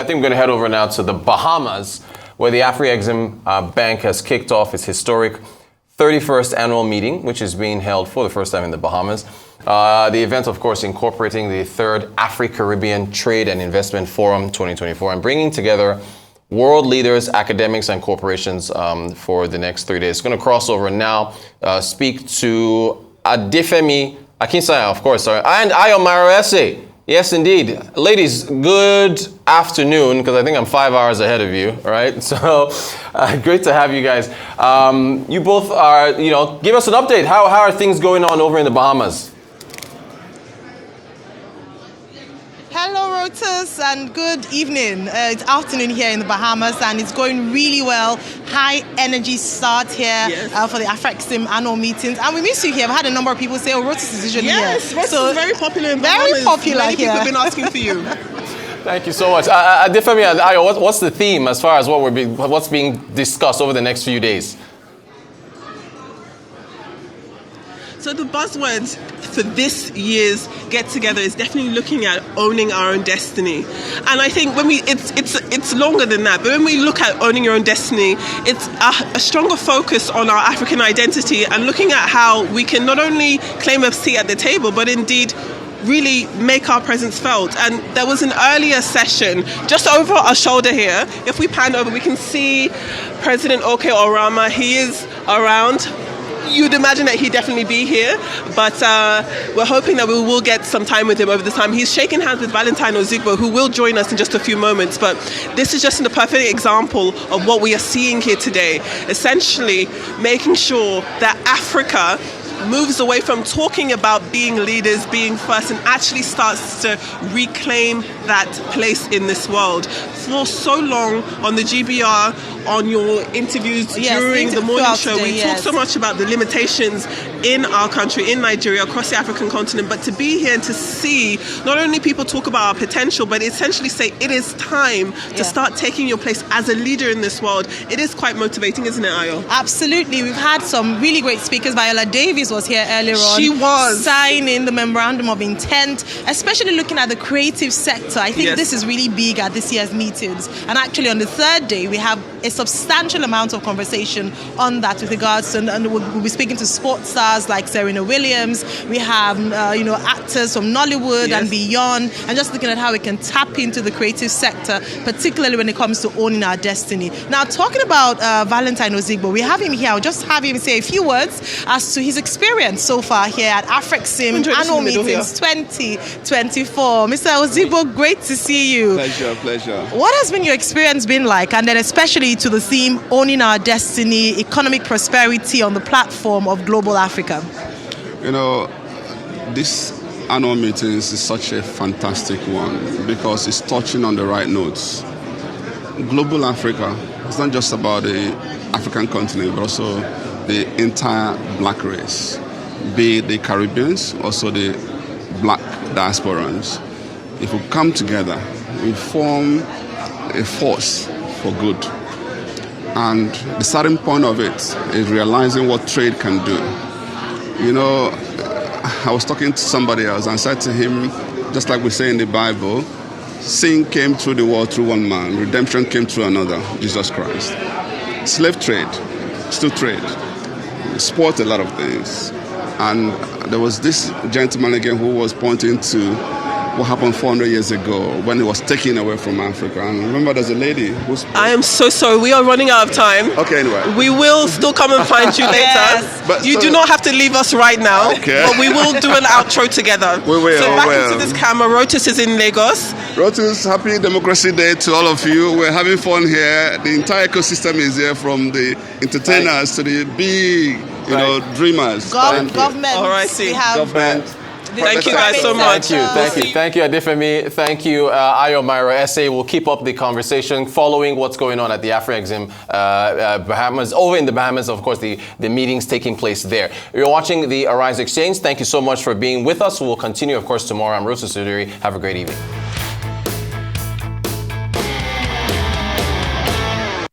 think we're going to head over now to the Bahamas, where the Africaribbean Bank has kicked off its historic 31st annual meeting, which is being held for the first time in the Bahamas. The event, of course, incorporating the third Africaribbean Trade and Investment Forum 2024 and bringing together world leaders, academics, and corporations for the next 3 days. It's going to cross over now, speak to Adefemi Akinsanya, of course, sorry, and Ayomaro Ese. Yes, indeed. Ladies, good afternoon, because I think I'm 5 hours ahead of you, all right? So, great to have you guys. You both are, give us an update. How are things going on over in the Bahamas? Hello, Rotus, and good evening. It's afternoon here in the Bahamas, and it's going really well. High energy start here for the Africaribbean annual meetings, and we miss you here. I've had a number of people say, "Oh, Rotus is usually here." Yes, Rotus is very popular in Bahamas. Very popular Many here. people have been asking for you. Thank you so much. Adefemi and Ayo, what's the theme as far as what's being discussed over the next few days? So the buzzwords for this year's get-together is definitely looking at owning our own destiny. And I think when it's longer than that, but when we look at owning your own destiny, it's a stronger focus on our African identity and looking at how we can not only claim a seat at the table, but indeed really make our presence felt. And there was an earlier session just over our shoulder here. If we pan over, we can see President Oke Orama. He is around. You'd imagine that he'd definitely be here, but we're hoping that we will get some time with him over the time. He's shaking hands with Valentine Ozigbo, who will join us in just a few moments, but this is just a perfect example of what we are seeing here today. Essentially, making sure that Africa moves away from talking about being leaders, being first, and actually starts to reclaim that place in this world. For so long on the GBR, on your interviews during the morning show, we talk so much about the limitations in our country, in Nigeria, across the African continent, but to be here and to see not only people talk about our potential, but essentially say it is time to start taking your place as a leader in this world, it is quite motivating, isn't it, Ayo? Absolutely. We've had some really great speakers. Viola Davis was here earlier on. She was. Signing the memorandum of intent, especially looking at the creative sector. I think this is really big at this year's meetings. And actually on the third day, we have a substantial amount of conversation on that with regards to, and we'll be speaking to sports stars like Serena Williams. We have, actors from Nollywood and beyond, and just looking at how we can tap into the creative sector, particularly when it comes to owning our destiny. Now, talking about Valentine Ozigbo, we have him here. I'll just have him say a few words as to his experience so far here at Africaribbean annual meetings 2024. Mr. Ozigbo, great to see you. Pleasure. What has been your experience been like, and then especially to the theme owning our destiny, economic prosperity on the platform of global Africa? This annual meetings is such a fantastic one because it's touching on the right notes. Global Africa, it's not just about the African continent, but also the entire black race, be it the Caribbeans, also the black diasporans. If we come together, we form a force for good. And the starting point of it is realizing what trade can do. I was talking to somebody else and said to him, just like we say in the Bible, sin came through the world through one man, redemption came through another, Jesus Christ. Slave trade, still trade, sport, a lot of things. And there was this gentleman again who was pointing to what happened 400 years ago when it was taken away from Africa. And remember, there's a lady who's... I am so sorry. We are running out of time. Okay, anyway. We will still come and find you later. But you do not have to leave us right now. Okay. But we will do an outro together. We will. So back into this camera. Rotus is in Lagos. Rotus, happy Democracy Day to all of you. We're having fun here. The entire ecosystem is here, from the entertainers to the big, dreamers. Government. All right, we have government. Thank you guys so much. Thank you, Adefemi. Thank you, Ayomaro Ese. We'll keep up the conversation following what's going on at the Africaribbean Bahamas. Over in the Bahamas, of course, the meetings taking place there. You're watching the Arise Exchange. Thank you so much for being with us. We'll continue, of course, tomorrow. I'm Rosa Sudiri. Have a great evening.